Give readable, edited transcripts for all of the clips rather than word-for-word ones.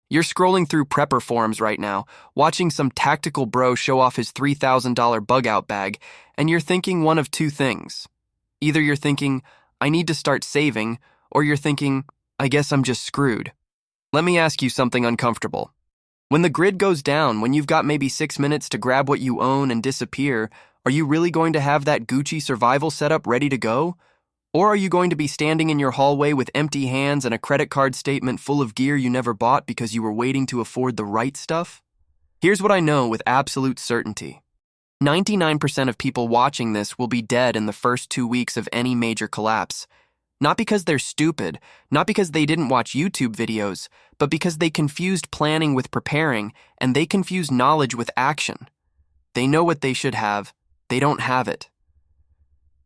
You're scrolling through prepper forums right now, watching some tactical bro show off his $3,000 bug-out bag, and you're thinking one of two things. Either you're thinking, I need to start saving, or you're thinking, I guess I'm just screwed. Let me ask you something uncomfortable. When the grid goes down, when you've got maybe 6 minutes to grab what you own and disappear, are you really going to have that Gucci survival setup ready to go? Or are you going to be standing in your hallway with empty hands and a credit card statement full of gear you never bought because you were waiting to afford the right stuff? Here's what I know with absolute certainty. 99% of people watching this will be dead in the first 2 weeks of any major collapse. Not because they're stupid, not because they didn't watch YouTube videos, but because they confused planning with preparing, and they confused knowledge with action. They know what they should have, they don't have it.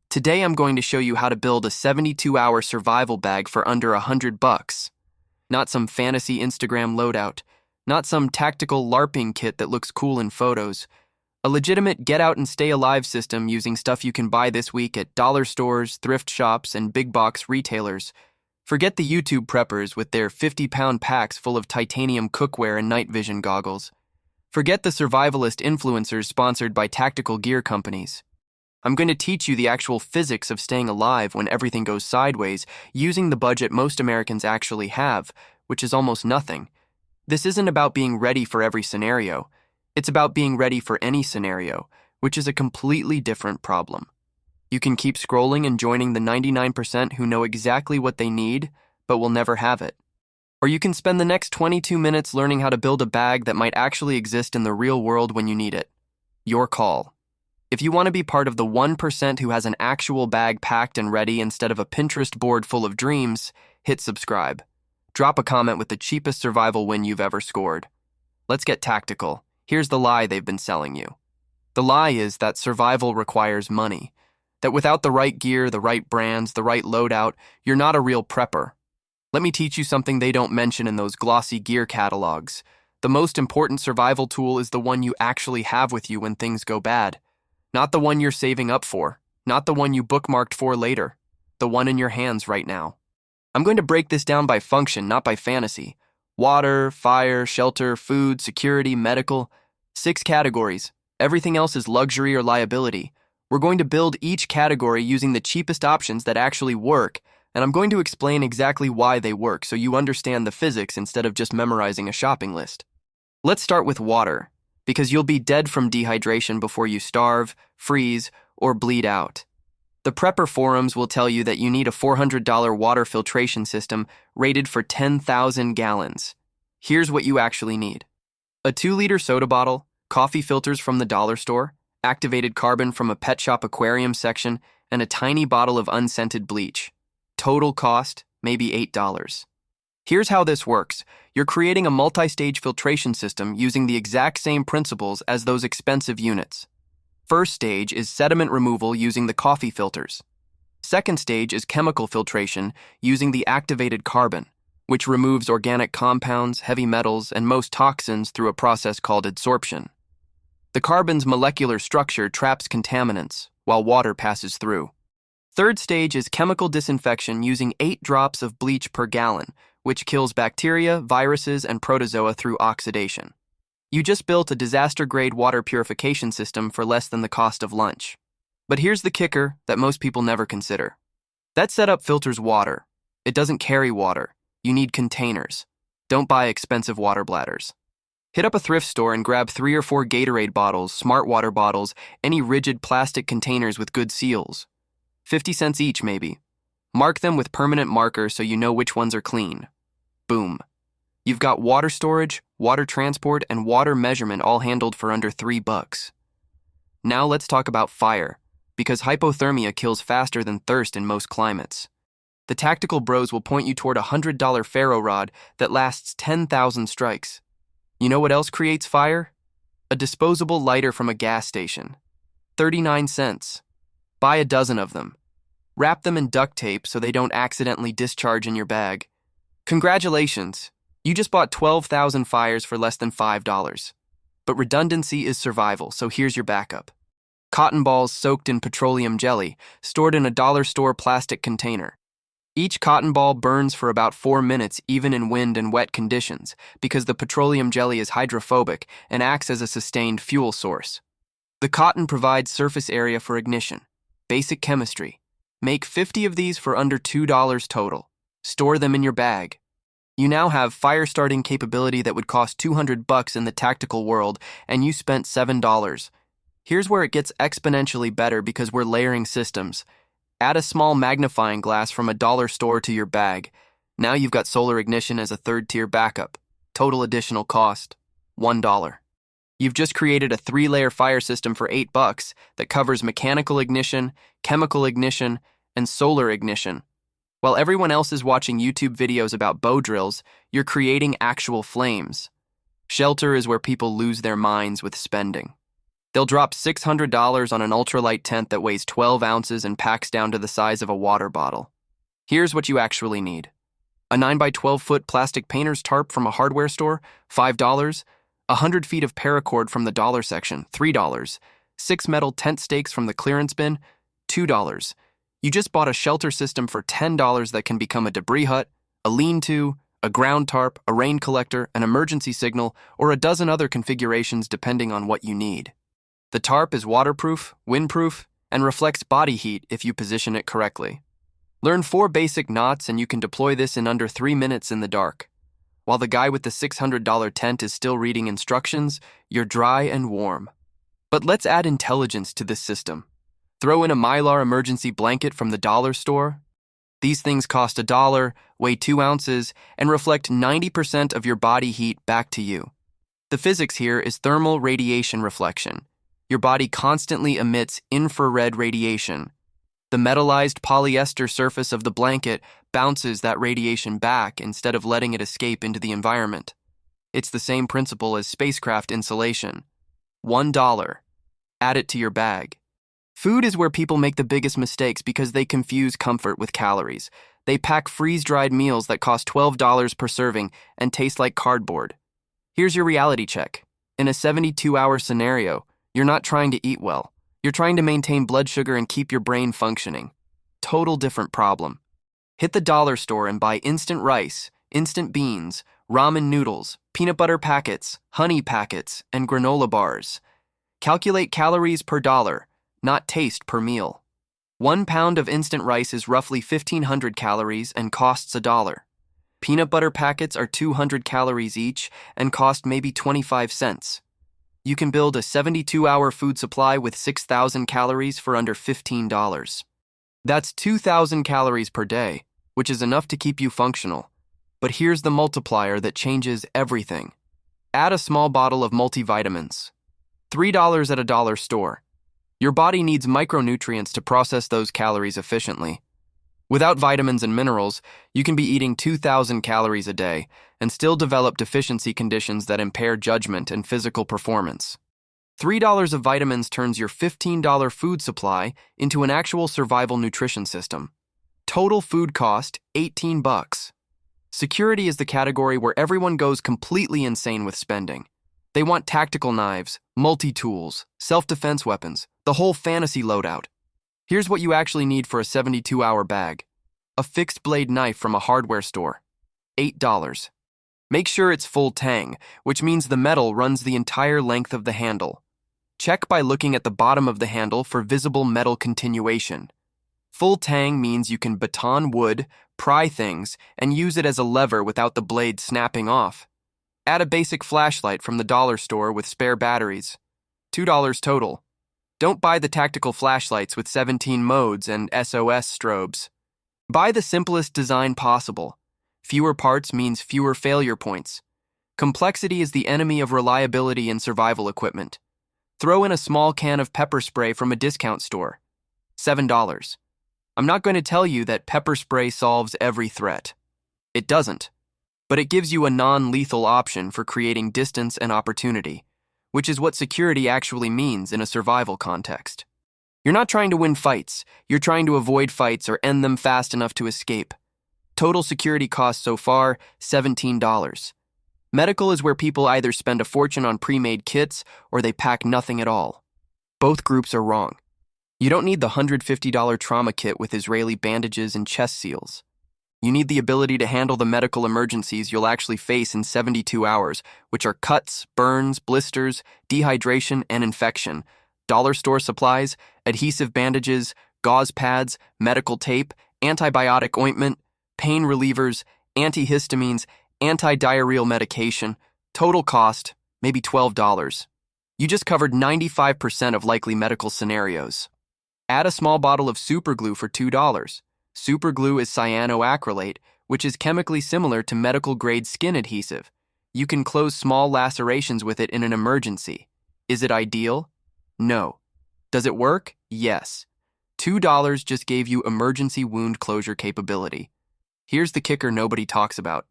Today I'm going to show you how to build a 72-hour survival bag for under $100. Not some fantasy Instagram loadout, not some tactical LARPing kit that looks cool in photos. A legitimate get-out-and-stay-alive system using stuff you can buy this week at dollar stores, thrift shops, and big-box retailers. Forget the YouTube preppers with their 50-pound packs full of titanium cookware and night vision goggles. Forget the survivalist influencers sponsored by tactical gear companies. I'm going to teach you the actual physics of staying alive when everything goes sideways, using the budget most Americans actually have, which is almost nothing. This isn't about being ready for every scenario. It's about being ready for any scenario, which is a completely different problem. You can keep scrolling and joining the 99% who know exactly what they need, but will never have it. Or you can spend the next 22 minutes learning how to build a bag that might actually exist in the real world when you need it. Your call. If you want to be part of the 1% who has an actual bag packed and ready instead of a Pinterest board full of dreams, hit subscribe. Drop a comment with the cheapest survival win you've ever scored. Let's get tactical. Here's the lie they've been selling you. The lie is that survival requires money. That without the right gear, the right brands, the right loadout, you're not a real prepper. Let me teach you something they don't mention in those glossy gear catalogs. The most important survival tool is the one you actually have with you when things go bad. Not the one you're saving up for, not the one you bookmarked for later, the one in your hands right now. I'm going to break this down by function, not by fantasy. Water, fire, shelter, food, security, medical. 6 categories. Everything else is luxury or liability. We're going to build each category using the cheapest options that actually work, and I'm going to explain exactly why they work so you understand the physics instead of just memorizing a shopping list. Let's start with water, because you'll be dead from dehydration before you starve, freeze, or bleed out. The prepper forums will tell you that you need a $400 water filtration system rated for 10,000 gallons. Here's what you actually need. A 2-liter soda bottle, coffee filters from the dollar store, activated carbon from a pet shop aquarium section, and a tiny bottle of unscented bleach. Total cost, maybe $8. Here's how this works. You're creating a multi-stage filtration system using the exact same principles as those expensive units. First stage is sediment removal using the coffee filters. Second stage is chemical filtration using the activated carbon, which removes organic compounds, heavy metals, and most toxins through a process called adsorption. The carbon's molecular structure traps contaminants, while water passes through. Third stage is chemical disinfection using 8 drops of bleach per gallon, which kills bacteria, viruses, and protozoa through oxidation. You just built a disaster-grade water purification system for less than the cost of lunch. But here's the kicker that most people never consider. That setup filters water. It doesn't carry water. You need containers. Don't buy expensive water bladders. Hit up a thrift store and grab 3 or 4 Gatorade bottles, smart water bottles, any rigid plastic containers with good seals. 50 cents each, maybe. Mark them with permanent marker so you know which ones are clean. Boom. You've got water storage, water transport, and water measurement all handled for under $3. Now let's talk about fire, because hypothermia kills faster than thirst in most climates. The tactical bros will point you toward a $100 ferro rod that lasts 10,000 strikes. You know what else creates fire? A disposable lighter from a gas station. 39 cents. Buy a dozen of them. Wrap them in duct tape so they don't accidentally discharge in your bag. Congratulations! You just bought 12,000 fires for less than $5. But redundancy is survival, so here's your backup. Cotton balls soaked in petroleum jelly, stored in a dollar store plastic container. Each cotton ball burns for about 4 minutes even in wind and wet conditions because the petroleum jelly is hydrophobic and acts as a sustained fuel source. The cotton provides surface area for ignition. Basic chemistry. Make 50 of these for under $2 total. Store them in your bag. You now have fire starting capability that would cost $200 in the tactical world, and you spent $7. Here's where it gets exponentially better because we're layering systems. Add a small magnifying glass from a dollar store to your bag. Now you've got solar ignition as a third-tier backup. Total additional cost, $1. You've just created a 3-layer fire system for $8 that covers mechanical ignition, chemical ignition, and solar ignition. While everyone else is watching YouTube videos about bow drills, you're creating actual flames. Shelter is where people lose their minds with spending. They'll drop $600 on an ultralight tent that weighs 12 ounces and packs down to the size of a water bottle. Here's what you actually need. A 9x12-foot plastic painter's tarp from a hardware store, $5. 100 feet of paracord from the dollar section, $3. 6 metal tent stakes from the clearance bin, $2. You just bought a shelter system for $10 that can become a debris hut, a lean-to, a ground tarp, a rain collector, an emergency signal, or a dozen other configurations depending on what you need. The tarp is waterproof, windproof, and reflects body heat if you position it correctly. Learn 4 basic knots and you can deploy this in under 3 minutes in the dark. While the guy with the $600 tent is still reading instructions, you're dry and warm. But let's add intelligence to this system. Throw in a Mylar emergency blanket from the dollar store. These things cost $1, weigh 2 ounces, and reflect 90% of your body heat back to you. The physics here is thermal radiation reflection. Your body constantly emits infrared radiation. The metallized polyester surface of the blanket bounces that radiation back instead of letting it escape into the environment. It's the same principle as spacecraft insulation. $1. Add it to your bag. Food is where people make the biggest mistakes because they confuse comfort with calories. They pack freeze-dried meals that cost $12 per serving and taste like cardboard. Here's your reality check. In a 72-hour scenario, you're not trying to eat well. You're trying to maintain blood sugar and keep your brain functioning. Total different problem. Hit the dollar store and buy instant rice, instant beans, ramen noodles, peanut butter packets, honey packets, and granola bars. Calculate calories per dollar, not taste per meal. 1 pound of instant rice is roughly 1,500 calories and costs $1. Peanut butter packets are 200 calories each and cost maybe 25 cents. You can build a 72-hour food supply with 6,000 calories for under $15. That's 2,000 calories per day, which is enough to keep you functional. But here's the multiplier that changes everything. Add a small bottle of multivitamins. $3 at a dollar store. Your body needs micronutrients to process those calories efficiently. Without vitamins and minerals, you can be eating 2,000 calories a day and still develop deficiency conditions that impair judgment and physical performance. $3 of vitamins turns your $15 food supply into an actual survival nutrition system. Total food cost, $18. Security is the category where everyone goes completely insane with spending. They want tactical knives, multi-tools, self-defense weapons, the whole fantasy loadout. Here's what you actually need for a 72-hour bag. A fixed-blade knife from a hardware store, $8. Make sure it's full tang, which means the metal runs the entire length of the handle. Check by looking at the bottom of the handle for visible metal continuation. Full tang means you can baton wood, pry things, and use it as a lever without the blade snapping off. Add a basic flashlight from the dollar store with spare batteries. $2 total. Don't buy the tactical flashlights with 17 modes and SOS strobes. Buy the simplest design possible. Fewer parts means fewer failure points. Complexity is the enemy of reliability in survival equipment. Throw in a small can of pepper spray from a discount store. $7. I'm not going to tell you that pepper spray solves every threat. It doesn't. But it gives you a non-lethal option for creating distance and opportunity, which is what security actually means in a survival context. You're not trying to win fights. You're trying to avoid fights or end them fast enough to escape. Total security cost so far, $17. Medical is where people either spend a fortune on pre-made kits or they pack nothing at all. Both groups are wrong. You don't need the $150 trauma kit with Israeli bandages and chest seals. You need the ability to handle the medical emergencies you'll actually face in 72 hours, which are cuts, burns, blisters, dehydration, and infection. Dollar store supplies, adhesive bandages, gauze pads, medical tape, antibiotic ointment, pain relievers, antihistamines, anti-diarrheal medication. Total cost, maybe $12. You just covered 95% of likely medical scenarios. Add a small bottle of superglue for $2. Superglue is cyanoacrylate, which is chemically similar to medical-grade skin adhesive. You can close small lacerations with it in an emergency. Is it ideal? No. Does it work? Yes. $2 just gave you emergency wound closure capability. Here's the kicker nobody talks about.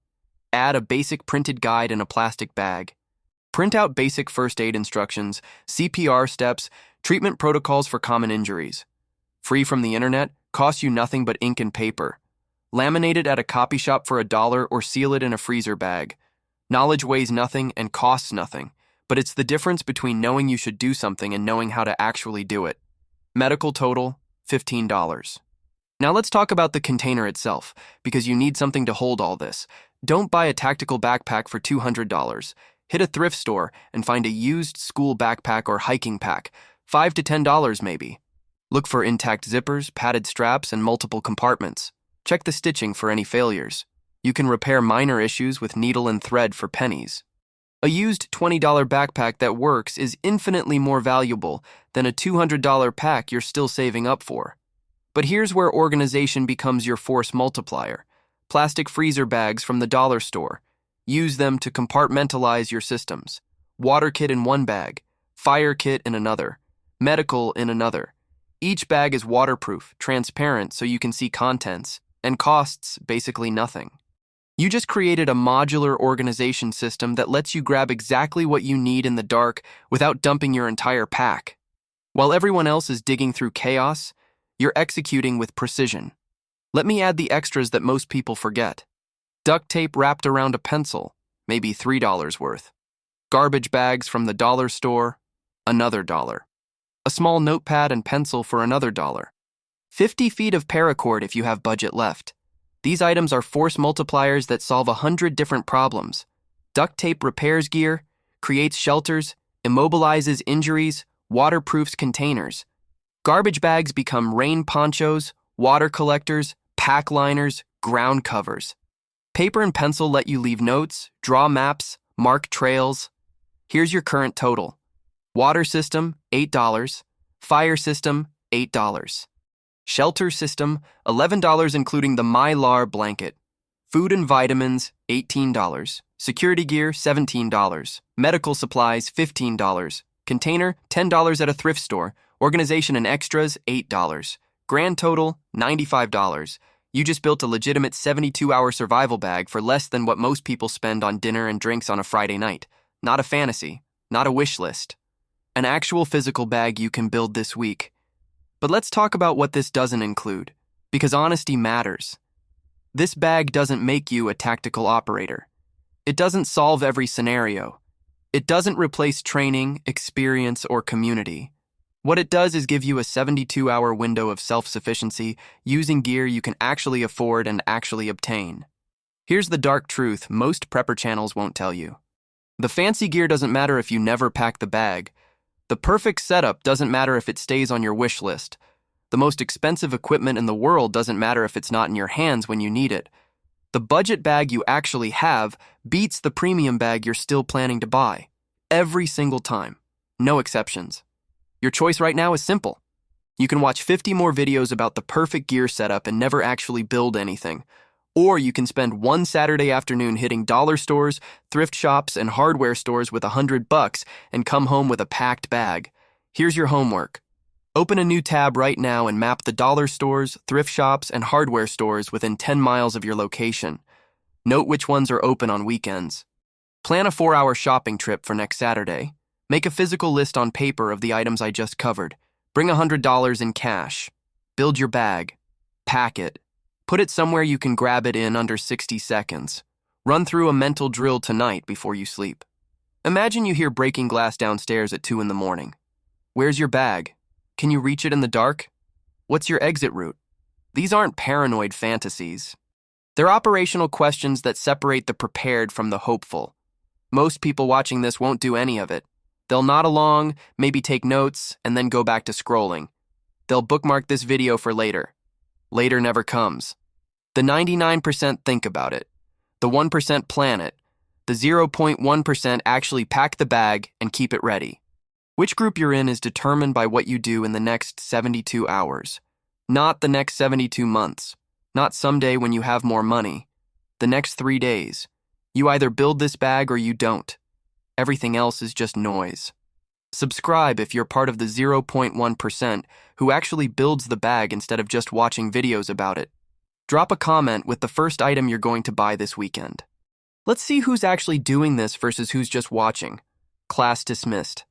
Add a basic printed guide in a plastic bag. Print out basic first aid instructions, CPR steps, treatment protocols for common injuries. Free from the internet, costs you nothing but ink and paper. Laminate it at a copy shop for $1 or seal it in a freezer bag. Knowledge weighs nothing and costs nothing, but it's the difference between knowing you should do something and knowing how to actually do it. Medical total, $15. Now let's talk about the container itself, because you need something to hold all this. Don't buy a tactical backpack for $200. Hit a thrift store and find a used school backpack or hiking pack, $5 to $10 maybe. Look for intact zippers, padded straps, and multiple compartments. Check the stitching for any failures. You can repair minor issues with needle and thread for pennies. A used $20 backpack that works is infinitely more valuable than a $200 pack you're still saving up for. But here's where organization becomes your force multiplier. Plastic freezer bags from the dollar store. Use them to compartmentalize your systems. Water kit in one bag, fire kit in another, medical in another. Each bag is waterproof, transparent so you can see contents, and costs basically nothing. You just created a modular organization system that lets you grab exactly what you need in the dark without dumping your entire pack. While everyone else is digging through chaos, you're executing with precision. Let me add the extras that most people forget. Duct tape wrapped around a pencil, maybe $3 worth. Garbage bags from the dollar store, another $1. A small notepad and pencil for another $1. 50 feet of paracord if you have budget left. These items are force multipliers that solve 100 different problems. Duct tape repairs gear, creates shelters, immobilizes injuries, waterproofs containers. Garbage bags become rain ponchos, water collectors, pack liners, ground covers. Paper and pencil let you leave notes, draw maps, mark trails. Here's your current total. Water system, $8. Fire system, $8. Shelter system, $11 including the Mylar blanket. Food and vitamins, $18. Security gear, $17. Medical supplies, $15. Container, $10 at a thrift store. Organization and extras, $8. Grand total, $95. You just built a legitimate 72-hour survival bag for less than what most people spend on dinner and drinks on a Friday night. Not a fantasy, not a wish list. An actual physical bag you can build this week. But let's talk about what this doesn't include, because honesty matters. This bag doesn't make you a tactical operator. It doesn't solve every scenario. It doesn't replace training, experience, or community. What it does is give you a 72-hour window of self-sufficiency using gear you can actually afford and actually obtain. Here's the dark truth most prepper channels won't tell you. The fancy gear doesn't matter if you never pack the bag. The perfect setup doesn't matter if it stays on your wish list. The most expensive equipment in the world doesn't matter if it's not in your hands when you need it. The budget bag you actually have beats the premium bag you're still planning to buy. Every single time. No exceptions. Your choice right now is simple. You can watch 50 more videos about the perfect gear setup and never actually build anything. Or you can spend one Saturday afternoon hitting dollar stores, thrift shops, and hardware stores with $100 and come home with a packed bag. Here's your homework. Open a new tab right now and map the dollar stores, thrift shops, and hardware stores within 10 miles of your location. Note which ones are open on weekends. Plan a 4-hour shopping trip for next Saturday. Make a physical list on paper of the items I just covered. Bring $100 in cash. Build your bag. Pack it. Put it somewhere you can grab it in under 60 seconds. Run through a mental drill tonight before you sleep. Imagine you hear breaking glass downstairs at 2 in the morning. Where's your bag? Can you reach it in the dark? What's your exit route? These aren't paranoid fantasies. They're operational questions that separate the prepared from the hopeful. Most people watching this won't do any of it. They'll nod along, maybe take notes, and then go back to scrolling. They'll bookmark this video for later. Later never comes. The 99% think about it. The 1% plan it. The 0.1% actually pack the bag and keep it ready. Which group you're in is determined by what you do in the next 72 hours. Not the next 72 months. Not someday when you have more money. The next 3 days. You either build this bag or you don't. Everything else is just noise. Subscribe if you're part of the 0.1% who actually builds the bag instead of just watching videos about it. Drop a comment with the first item you're going to buy this weekend. Let's see who's actually doing this versus who's just watching. Class dismissed.